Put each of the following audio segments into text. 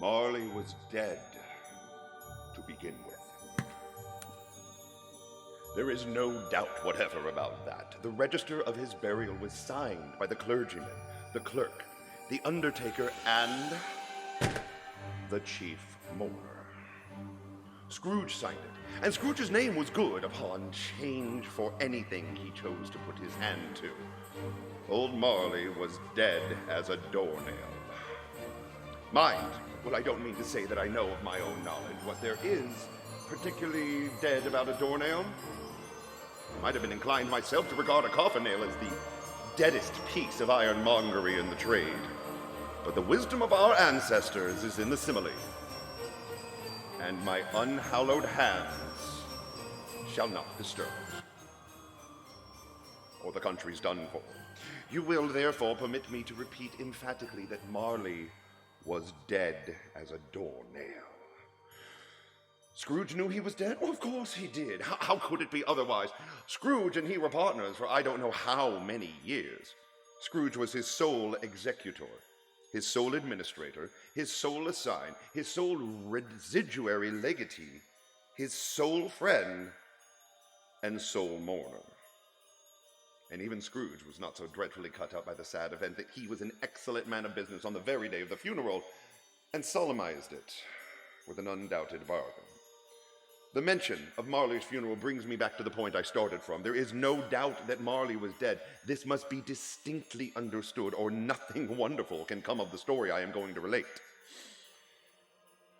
Marley was dead to begin with. There is no doubt whatever about that. The register of his burial was signed by the clergyman, the clerk, the undertaker, and the chief mourner. Scrooge signed it, and Scrooge's name was good upon change for anything he chose to put his hand to. Old Marley was dead as a doornail. Mind, well, I don't mean to say that I know of my own knowledge what there is particularly dead about a doornail. I might have been inclined myself to regard a coffin nail as the deadest piece of ironmongery in the trade. But the wisdom of our ancestors is in the simile, and my unhallowed hands shall not disturb it, or the country's done for. You will therefore permit me to repeat emphatically that Marley was dead as a doornail. Scrooge knew he was dead? Well, of course he did. How could it be otherwise? Scrooge and he were partners for I don't know how many years. Scrooge was his sole executor, his sole administrator, his sole assign, his sole residuary legatee, his sole friend, and sole mourner. And even Scrooge was not so dreadfully cut up by the sad event that he was an excellent man of business on the very day of the funeral, and solemnized it with an undoubted bargain. The mention of Marley's funeral brings me back to the point I started from. There is no doubt that Marley was dead. This must be distinctly understood, or nothing wonderful can come of the story I am going to relate.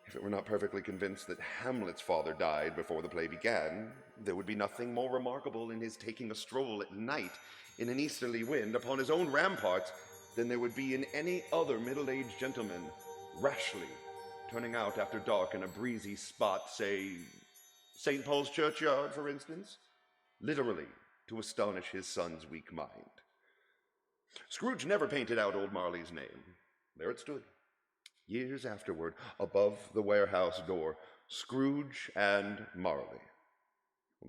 If it were not perfectly convinced that Hamlet's father died before the play began, there would be nothing more remarkable in his taking a stroll at night in an easterly wind upon his own ramparts than there would be in any other middle-aged gentleman rashly turning out after dark in a breezy spot, say, St. Paul's churchyard, for instance, literally to astonish his son's weak mind. Scrooge never painted out old Marley's name. There it stood, years afterward, above the warehouse door, Scrooge and Marley.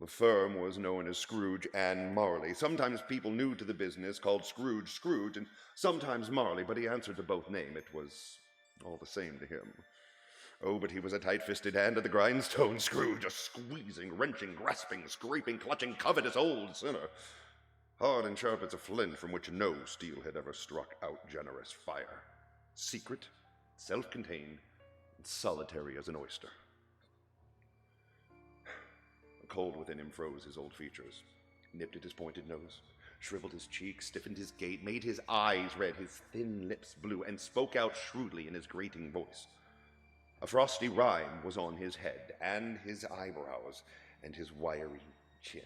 The firm was known as Scrooge and Marley. Sometimes people new to the business called Scrooge Scrooge, and sometimes Marley, but he answered to both names. It was all the same to him. Oh, but he was a tight-fisted hand at the grindstone, Scrooge, a squeezing, wrenching, grasping, scraping, clutching, covetous old sinner, hard and sharp as a flint from which no steel had ever struck out generous fire, secret, self-contained, and solitary as an oyster. A cold within him froze his old features, nipped at his pointed nose, shriveled his cheeks, stiffened his gait, made his eyes red, his thin lips blue, and spoke out shrewdly in his grating voice. A frosty rime was on his head, and his eyebrows, and his wiry chin.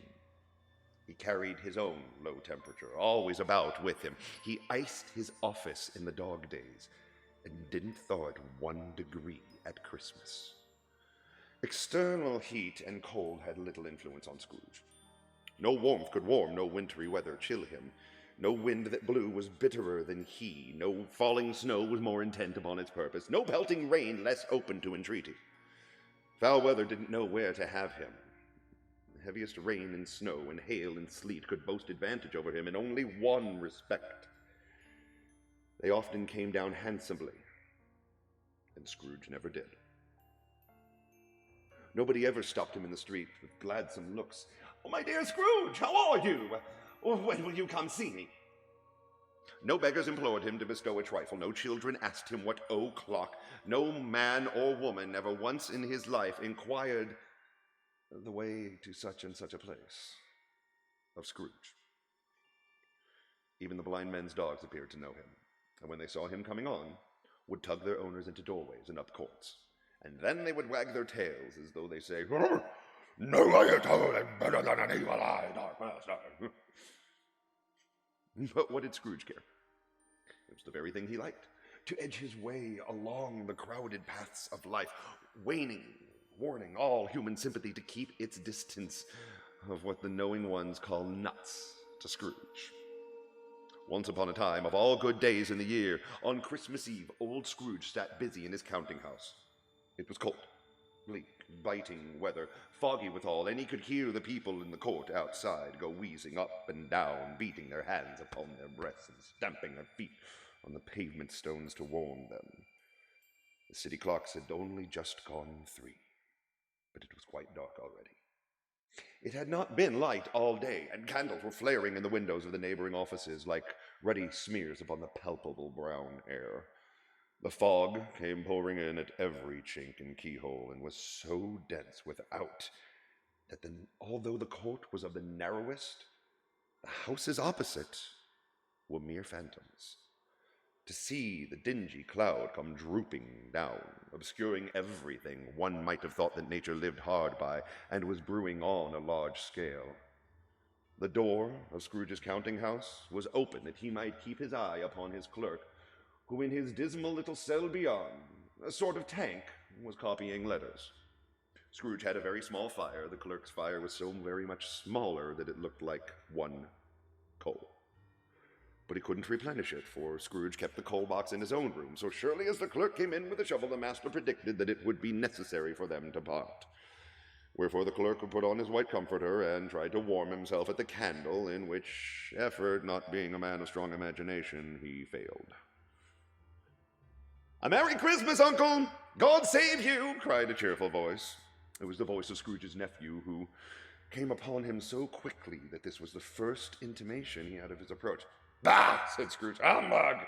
He carried his own low temperature, always about with him. He iced his office in the dog days, and didn't thaw it 1 degree at Christmas. External heat and cold had little influence on Scrooge. No warmth could warm, no wintry weather chill him. No wind that blew was bitterer than he. No falling snow was more intent upon its purpose. No pelting rain less open to entreaty. Foul weather didn't know where to have him. The heaviest rain and snow and hail and sleet could boast advantage over him in only one respect. They often came down handsomely, and Scrooge never did. Nobody ever stopped him in the street with gladsome looks. "Oh, my dear Scrooge, how are you? When will you come see me?" No beggars implored him to bestow a trifle. No children asked him what o'clock. No man or woman ever once in his life inquired the way to such and such a place of Scrooge. Even the blind men's dogs appeared to know him, and when they saw him coming on, would tug their owners into doorways and up courts. And then they would wag their tails as though they say, "No eye at all is better than an evil eye, dark master." But what did Scrooge care? It was the very thing he liked, to edge his way along the crowded paths of life, warning all human sympathy to keep its distance of what the knowing ones call nuts to Scrooge. Once upon a time, of all good days in the year, on Christmas Eve, old Scrooge sat busy in his counting house. It was cold, bleak, biting weather, foggy withal, and he could hear the people in the court outside go wheezing up and down, beating their hands upon their breasts and stamping their feet on the pavement stones to warm them. The city clocks had only just gone 3, but it was quite dark already. It had not been light all day, and candles were flaring in the windows of the neighboring offices like ruddy smears upon the palpable brown air. The fog came pouring in at every chink and keyhole, and was so dense without that although the court was of the narrowest, the houses opposite were mere phantoms. To see the dingy cloud come drooping down, obscuring everything, one might have thought that nature lived hard by and was brewing on a large scale. The door of Scrooge's counting house was open that he might keep his eye upon his clerk, who in his dismal little cell beyond, a sort of tank, was copying letters. Scrooge had a very small fire. The clerk's fire was so very much smaller that it looked like one coal. But he couldn't replenish it, for Scrooge kept the coal box in his own room, so surely as the clerk came in with a shovel, the master predicted that it would be necessary for them to part. Wherefore the clerk would put on his white comforter and tried to warm himself at the candle, in which effort, not being a man of strong imagination, he failed. "A Merry Christmas, Uncle! God save you!" cried a cheerful voice. It was the voice of Scrooge's nephew, who came upon him so quickly that this was the first intimation he had of his approach. "Bah!" said Scrooge. "Humbug!"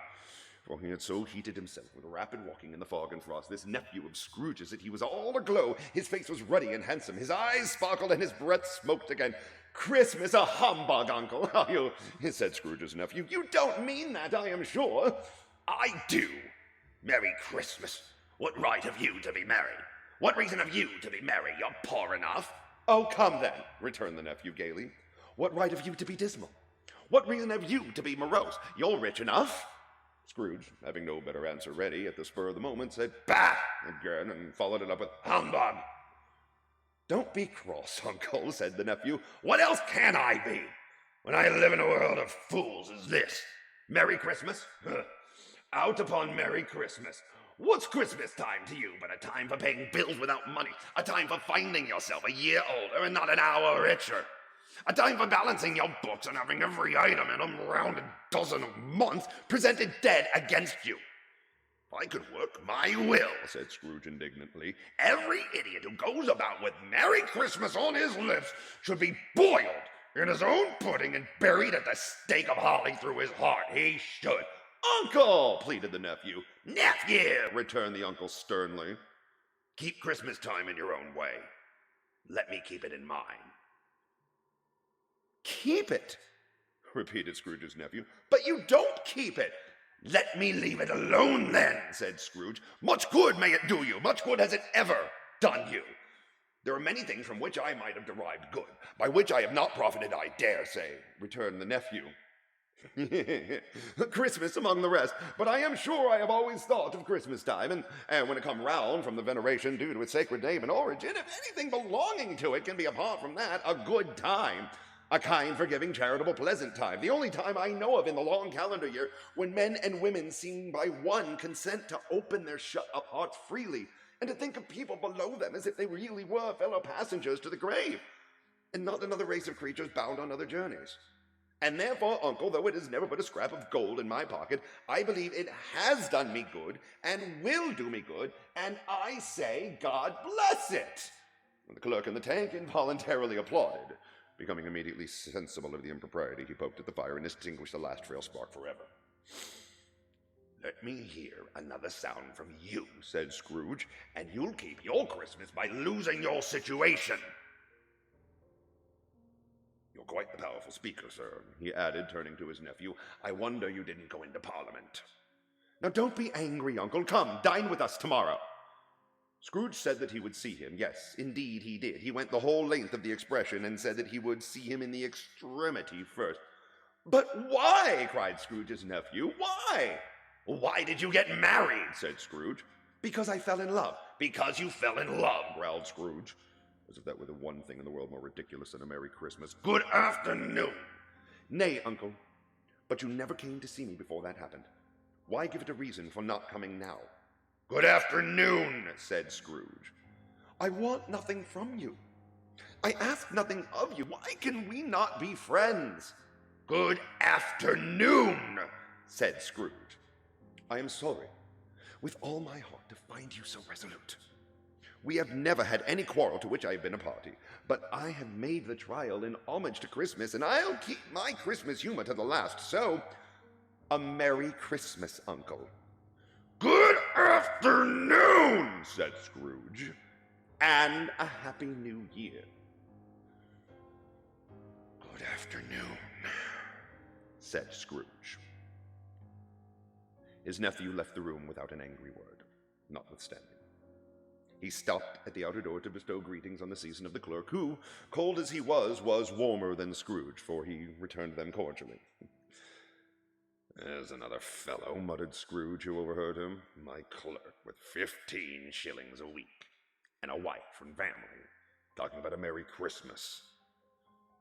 For he had so heated himself with rapid walking in the fog and frost, this nephew of Scrooge's, that he was all aglow. His face was ruddy and handsome. His eyes sparkled and his breath smoked again. "Christmas a humbug, Uncle, are you?" said Scrooge's nephew. "You don't mean that, I am sure." "I do. Merry Christmas. What right have you to be merry? What reason have you to be merry? You're poor enough." "Oh, come then," returned the nephew gaily. "What right have you to be dismal? What reason have you to be morose? You're rich enough." Scrooge, having no better answer ready at the spur of the moment, said, "Bah!" again, and followed it up with, "Humbug!" "Don't be cross, Uncle," said the nephew. "What else can I be, when I live in a world of fools as this? Merry Christmas? Out upon Merry Christmas. What's Christmas time to you but a time for paying bills without money, a time for finding yourself a year older and not an hour richer, a time for balancing your books and having every item in them round a dozen a month presented dead against you?" "If I could work my will," said Scrooge indignantly, "every idiot who goes about with Merry Christmas on his lips should be boiled in his own pudding and buried at the stake of holly through his heart. He should." "Uncle!" pleaded the nephew. "Nephew!" returned the uncle sternly. "Keep Christmas time in your own way. Let me keep it in mine." "Keep it?" repeated Scrooge's nephew. "But you don't keep it." "Let me leave it alone, then," said Scrooge. "Much good may it do you. Much good has it ever done you. There are many things from which I might have derived good, by which I have not profited, I dare say," returned the nephew. "Christmas among the rest, but I am sure I have always thought of Christmas time, and when it come round from the veneration due to its sacred name and origin, if anything belonging to it can be apart from that, a good time, a kind, forgiving, charitable, pleasant time, the only time I know of in the long calendar year when men and women seem by one consent to open their shut-up hearts freely, and to think of people below them as if they really were fellow passengers to the grave, and not another race of creatures bound on other journeys. And therefore, Uncle, though it is never but a scrap of gold in my pocket, I believe it has done me good, and will do me good, and I say, God bless it." And the clerk in the tank involuntarily applauded. Becoming immediately sensible of the impropriety, he poked at the fire and extinguished the last frail spark forever. "Let me hear another sound from you," said Scrooge, "and you'll keep your Christmas by losing your situation. You're quite the powerful speaker, sir," he added, turning to his nephew. "I wonder you didn't go into Parliament." "Now don't be angry, Uncle. Come, dine with us tomorrow." Scrooge said that he would see him. Yes, indeed he did. He went the whole length of the expression and said that he would see him in the extremity first. "But why?" cried Scrooge's nephew. "Why?" "Why did you get married?" said Scrooge. "Because I fell in love." "Because you fell in love," growled Scrooge, as if that were the one thing in the world more ridiculous than a Merry Christmas. "Good afternoon." "Nay, Uncle, but you never came to see me before that happened. Why give it a reason for not coming now?" "Good afternoon," said Scrooge. "I want nothing from you. I ask nothing of you. Why can we not be friends?" "Good afternoon," said Scrooge. "I am sorry. with all my heart to find you so resolute. We have never had any quarrel to which I have been a party, but I have made the trial in homage to Christmas, and I'll keep my Christmas humor to the last, so a Merry Christmas, Uncle. Good afternoon, said Scrooge, and a Happy New Year. Good afternoon, said Scrooge. His nephew left the room without an angry word, notwithstanding. He stopped at the outer door to bestow greetings on the season of the clerk, who, cold as he was warmer than Scrooge, for he returned them cordially. There's another fellow, muttered Scrooge, who overheard him. My clerk with 15 shillings a week, and a wife and family, talking about a Merry Christmas.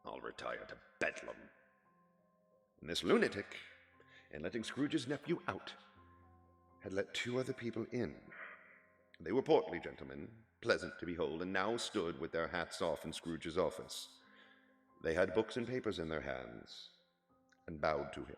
I'll retire to Bedlam. And this lunatic, in letting Scrooge's nephew out, had let 2 other people in. They were portly gentlemen, pleasant to behold, and now stood with their hats off in Scrooge's office. They had books and papers in their hands, and bowed to him.